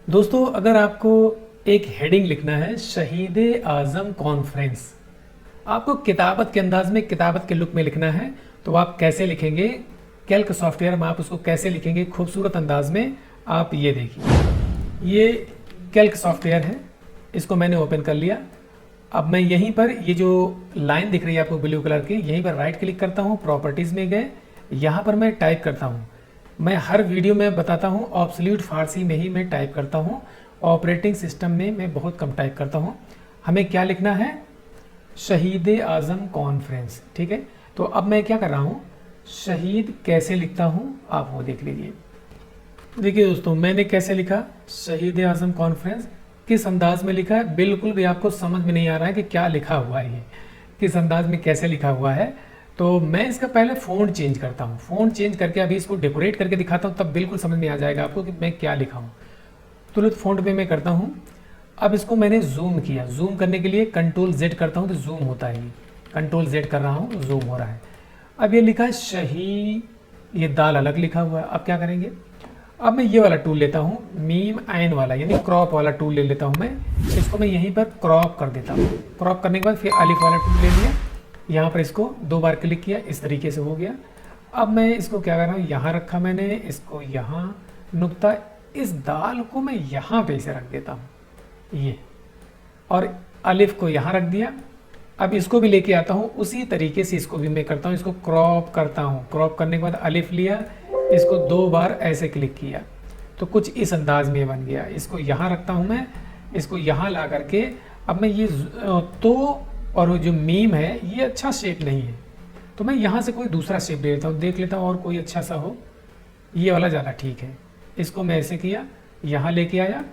दोस्तों, अगर आपको एक हेडिंग लिखना है शहीद आज़म कॉन्फ्रेंस, आपको किताबत के अंदाज में, किताबत के लुक में लिखना है, तो आप कैसे लिखेंगे? कैल्क सॉफ्टवेयर में आप उसको कैसे लिखेंगे खूबसूरत अंदाज में? आप ये देखिए, ये कैल्क सॉफ्टवेयर है, इसको मैंने ओपन कर लिया। अब मैं यहीं पर ये जो लाइन दिख रही है आपको ब्लू कलर की, यहीं पर राइट क्लिक करता हूँ, प्रॉपर्टीज़ में गए, यहाँ पर मैं टाइप करता हूँ। मैं हर वीडियो में बताता हूँ ऑब्सोल्यूट फारसी में ही मैं टाइप करता हूँ, ऑपरेटिंग सिस्टम में मैं बहुत कम टाइप करता हूँ। हमें क्या लिखना है? शहीद आज़म कॉन्फ्रेंस, ठीक है। तो अब मैं क्या कर रहा हूँ, शहीद कैसे लिखता हूँ आप वो देख लीजिए। देखिए दोस्तों, मैंने कैसे लिखा शहीद आज़म कॉन्फ्रेंस, किस अंदाज में लिखा है, बिल्कुल भी आपको समझ में नहीं आ रहा है कि क्या लिखा हुआ है, ये किस अंदाज में कैसे लिखा हुआ है। तो मैं इसका पहले फ़ॉन्ट चेंज करता हूँ, फ़ॉन्ट चेंज करके अभी इसको डेकोरेट करके दिखाता हूँ, तब बिल्कुल समझ में आ जाएगा आपको कि मैं क्या लिखा हूँ। तुरंत फ़ॉन्ट पे मैं करता हूँ। अब इसको मैंने जूम किया, जूम करने के लिए कंट्रोल Z करता हूँ तो जूम होता है, ये कंट्रोल Z कर रहा हूँ, जूम हो रहा है। अब ये लिखा है शही, ये दाल अलग लिखा हुआ है। अब क्या करेंगे, अब मैं ये वाला टूल लेता हूँ, मीम आयन वाला यानी क्रॉप वाला टूल ले लेता हूँ मैं। इसको मैं यहीं पर क्रॉप कर देता हूँ। क्रॉप करने के बाद फिर अलिफ वाला टूल ले लिया, यहाँ पर इसको 2 बार क्लिक किया, इस तरीके से हो गया। अब मैं इसको क्या कर रहा हूँ, यहाँ रखा मैंने, इसको यहाँ नुक्ता, इस दाल को मैं यहाँ पे इसे रख देता हूँ ये, और अलिफ को यहाँ रख दिया। अब इसको भी लेके आता हूँ उसी तरीके से, इसको भी मैं करता हूँ, इसको क्रॉप करता हूँ। क्रॉप करने के बाद अलिफ लिया, इसको 2 बार ऐसे क्लिक किया तो कुछ इस अंदाज में बन गया। इसको यहाँ रखता हूँ मैं, इसको यहाँ ला करके अब मैं ये तो, और जो मीम है ये अच्छा शेप नहीं है, तो मैं यहाँ से कोई दूसरा शेप ले लेता हूँ, देख लेता हूँ और कोई अच्छा सा हो, ये वाला ज़्यादा ठीक है। इसको मैं ऐसे किया, यहाँ लेके आया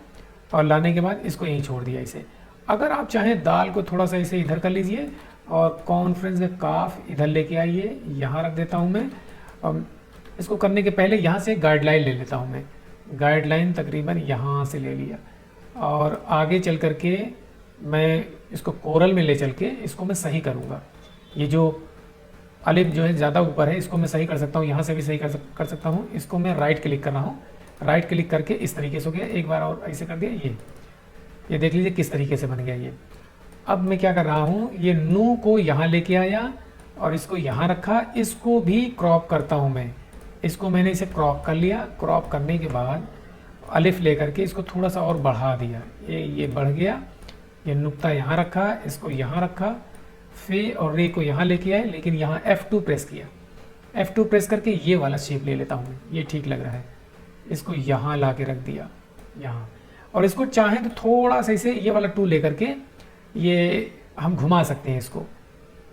और लाने के बाद इसको यहीं छोड़ दिया इसे। अगर आप चाहें दाल को थोड़ा सा इसे इधर कर लीजिए और कॉन्फ्रेंस में काफ इधर लेके आइए, यहाँ रख देता हूँ मैं। और इसको करने के पहले यहाँ से गाइडलाइन ले लेता हूँ मैं, गाइडलाइन तकरीबन यहाँ से ले लिया और आगे चल करके मैं इसको कोरल में ले चल के इसको मैं सही करूँगा। ये जो अलिफ जो है ज़्यादा ऊपर है, इसको मैं सही कर सकता हूँ, यहाँ से भी सही कर सकता हूँ। इसको मैं राइट क्लिक कर रहा हूँ, राइट क्लिक करके इस तरीके से हो गया। एक बार और ऐसे कर दिया, ये देख लीजिए किस तरीके से बन गया ये। अब मैं क्या कर रहा हूँ, ये नू को यहाँ लेके आया और इसको यहाँ रखा, इसको भी क्रॉप करता हूँ मैं। इसको मैंने इसे क्रॉप कर लिया, क्रॉप करने के बाद अलिफ लेकर के इसको थोड़ा सा और बढ़ा दिया, ये बढ़ गया। ये नुक्ता यहाँ रखा, इसको यहाँ रखा, फे और रे को यहाँ लेके आए, लेकिन यहाँ F2 प्रेस किया। F2 प्रेस करके ये वाला शेप ले लेता हूँ, ये ठीक लग रहा है। इसको यहाँ ला के रख दिया यहाँ, और इसको चाहें तो थोड़ा सा इसे ये वाला टूल लेकर के ये हम घुमा सकते हैं इसको।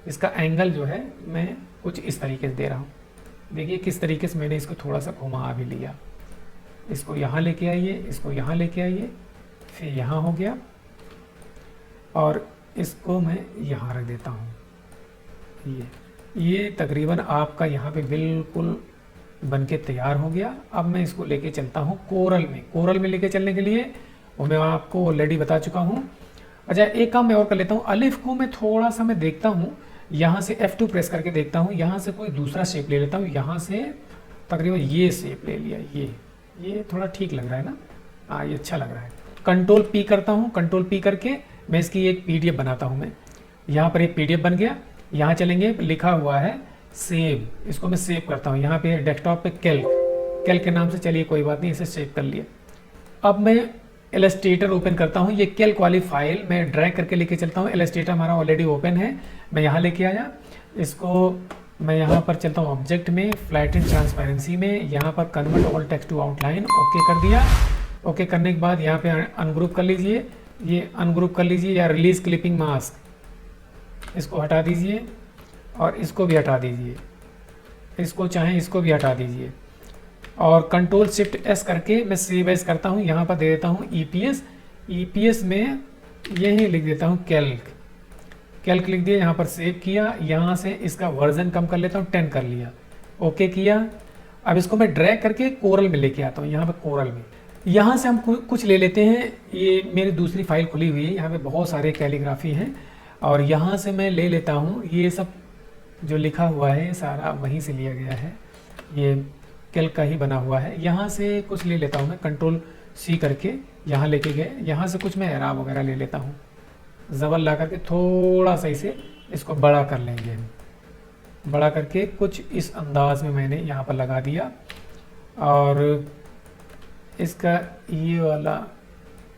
इसका एंगल जो है मैं कुछ इस तरीके से दे रहा हूँ, देखिए किस तरीके से मैंने इसको थोड़ा सा घुमा भी लिया। इसको यहाँ लेके आइए, इसको यहाँ लेके आइए, फिर यहाँ हो गया और इसको मैं यहाँ रख देता हूँ। ये तकरीबन आपका यहाँ पे बिल्कुल बनके तैयार हो गया। अब मैं इसको लेके चलता हूँ कोरल में। कोरल में लेके चलने के लिए वो मैं आपको ऑलरेडी बता चुका हूँ। अच्छा, एक काम मैं और कर लेता हूँ, अलिफ को मैं थोड़ा सा मैं देखता हूँ, यहाँ से F2 प्रेस करके देखता हूँ, यहाँ से कोई दूसरा शेप ले लेता हूँ, यहाँ से तकरीबन ये शेप ले लिया। ये थोड़ा ठीक लग रहा है ना, हाँ ये अच्छा लग रहा है। कंट्रोल P करता हूँ, कंट्रोल P करके मैं इसकी एक PDF बनाता हूँ मैं। यहाँ पर एक PDF बन गया। यहाँ चलेंगे, लिखा हुआ है सेव, इसको मैं सेव करता हूँ। यहाँ पे डेस्कटॉप पे कैल्क के नाम से, चलिए कोई बात नहीं, इसे सेव कर लिया। अब मैं इलस्ट्रेटर ओपन करता हूँ, ये कैल्क वाली फाइल मैं ड्रैग करके लेके चलता हूँ। इलस्ट्रेटर हमारा ऑलरेडी ओपन है, मैं यहाँ लेके आया, इसको मैं यहाँ पर चलता हूँ ऑब्जेक्ट में, फ्लैट एंड ट्रांसपेरेंसी में, यहाँ पर convert all text to outline, okay कर दिया। ओके करने के बाद यहाँ पे अनग्रुप कर लीजिए, ये अनग्रुप कर लीजिए, या रिलीज क्लिपिंग मास्क, इसको हटा दीजिए और इसको भी हटा दीजिए, इसको चाहें इसको भी हटा दीजिए, और कंट्रोल शिफ्ट S करके मैं सेव एज करता हूँ। यहाँ पर दे देता हूँ EPS में यही लिख देता हूँ कैल्क लिख दिया, यहाँ पर सेव किया। यहाँ से इसका वर्जन कम कर लेता हूँ, 10 कर लिया, ओके किया। अब इसको मैं ड्रैग करके कोरल में लेके आता हूँ, यहाँ पर कोरल में। यहाँ से हम कुछ ले लेते हैं, ये मेरी दूसरी फाइल खुली हुई है, यहाँ पे बहुत सारे कैलीग्राफी हैं, और यहाँ से मैं ले लेता हूँ, ये सब जो लिखा हुआ है सारा वहीं से लिया गया है, ये कैल्क का ही बना हुआ है। यहाँ से कुछ ले लेता हूँ मैं, कंट्रोल सी करके यहाँ लेके गए। यहाँ से कुछ मैं एराब वगैरह ले लेता हूँ, ज़बर ला करके थोड़ा सा इसे इसको बड़ा कर लेंगे हम। बड़ा करके कुछ इस अंदाज में मैंने यहाँ पर लगा दिया, और इसका ये वाला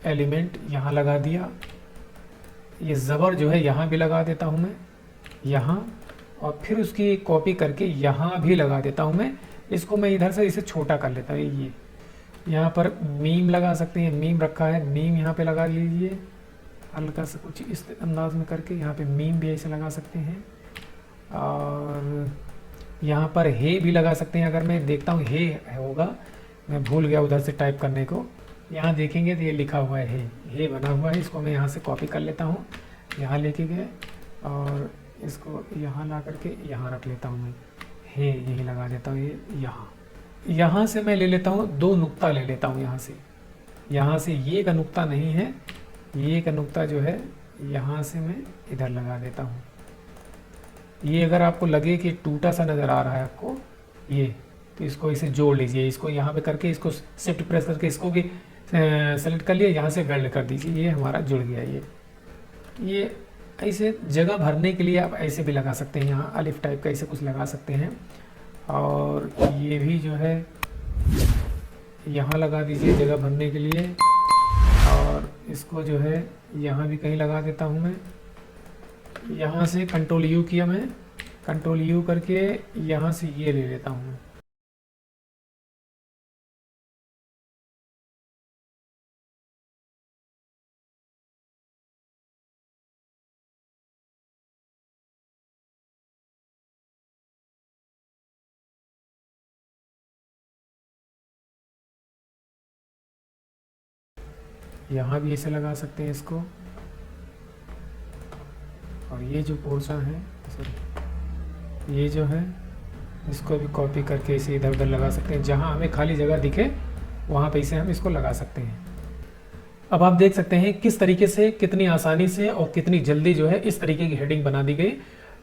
एलिमेंट यहाँ लगा दिया। ये ज़बर जो है यहाँ भी लगा देता हूँ मैं, यहाँ, और फिर उसकी कॉपी करके यहाँ भी लगा देता हूँ मैं। इसको मैं इधर से इसे छोटा कर लेता हूँ। ये यहाँ पर मीम लगा सकते हैं, मीम रखा है, मीम यहाँ पे लगा लीजिए हल्का सा कुछ इस अंदाज में करके। यहाँ पे मीम भी ऐसे लगा सकते हैं, और यहाँ पर हे भी लगा सकते हैं। अगर मैं देखता हूँ हे होगा, मैं भूल गया उधर से टाइप करने को, यहाँ देखेंगे तो ये लिखा हुआ है हे बना हुआ है। इसको मैं यहाँ से कॉपी कर लेता हूँ, यहाँ लेके गए और इसको यहाँ ला करके यहाँ रख लेता हूँ मैं, हे यही लगा देता हूँ। ये यहाँ से मैं ले लेता हूँ 2 नुक्ता ले लेता हूँ यहाँ से ये का नुक्ता नहीं है, ये का नुक्ता जो है यहाँ से मैं इधर लगा देता हूँ। ये अगर आपको लगे कि टूटा सा नज़र आ रहा है आपको ये, तो इसको इसे जोड़ लीजिए। इसको यहाँ पे करके इसको शिफ्ट प्रेस करके इसको भी सेलेक्ट कर लिए, यहाँ से वेल्ड कर दीजिए। ये हमारा जुड़ गया। ये ऐसे जगह भरने के लिए आप ऐसे भी लगा सकते हैं, यहाँ अलिफ टाइप का ऐसे कुछ लगा सकते हैं। और ये भी जो है यहाँ लगा दीजिए जगह भरने के लिए, और इसको जो है यहाँ भी कहीं लगा देता हूँ मैं। यहाँ से कंट्रोल यू किया मैं, कंट्रोल यू करके यहाँ से ये ले लेता हूँ मैं। यहाँ भी ऐसे लगा सकते हैं इसको, और ये जो पोर्शन है, सॉरी, ये जो है इसको भी कॉपी करके इसे इधर उधर लगा सकते हैं। जहाँ हमें खाली जगह दिखे वहाँ पे इसे हम इसको लगा सकते हैं। अब आप देख सकते हैं किस तरीके से, कितनी आसानी से और कितनी जल्दी जो है इस तरीके की हेडिंग बना दी गई।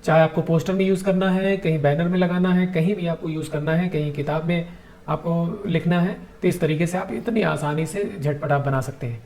चाहे आपको पोस्टर में यूज़ करना है, कहीं बैनर में लगाना है, कहीं भी आपको यूज़ करना है, कहीं किताब में आपको लिखना है, तो इस तरीके से आप इतनी आसानी से झटपट आप बना सकते हैं।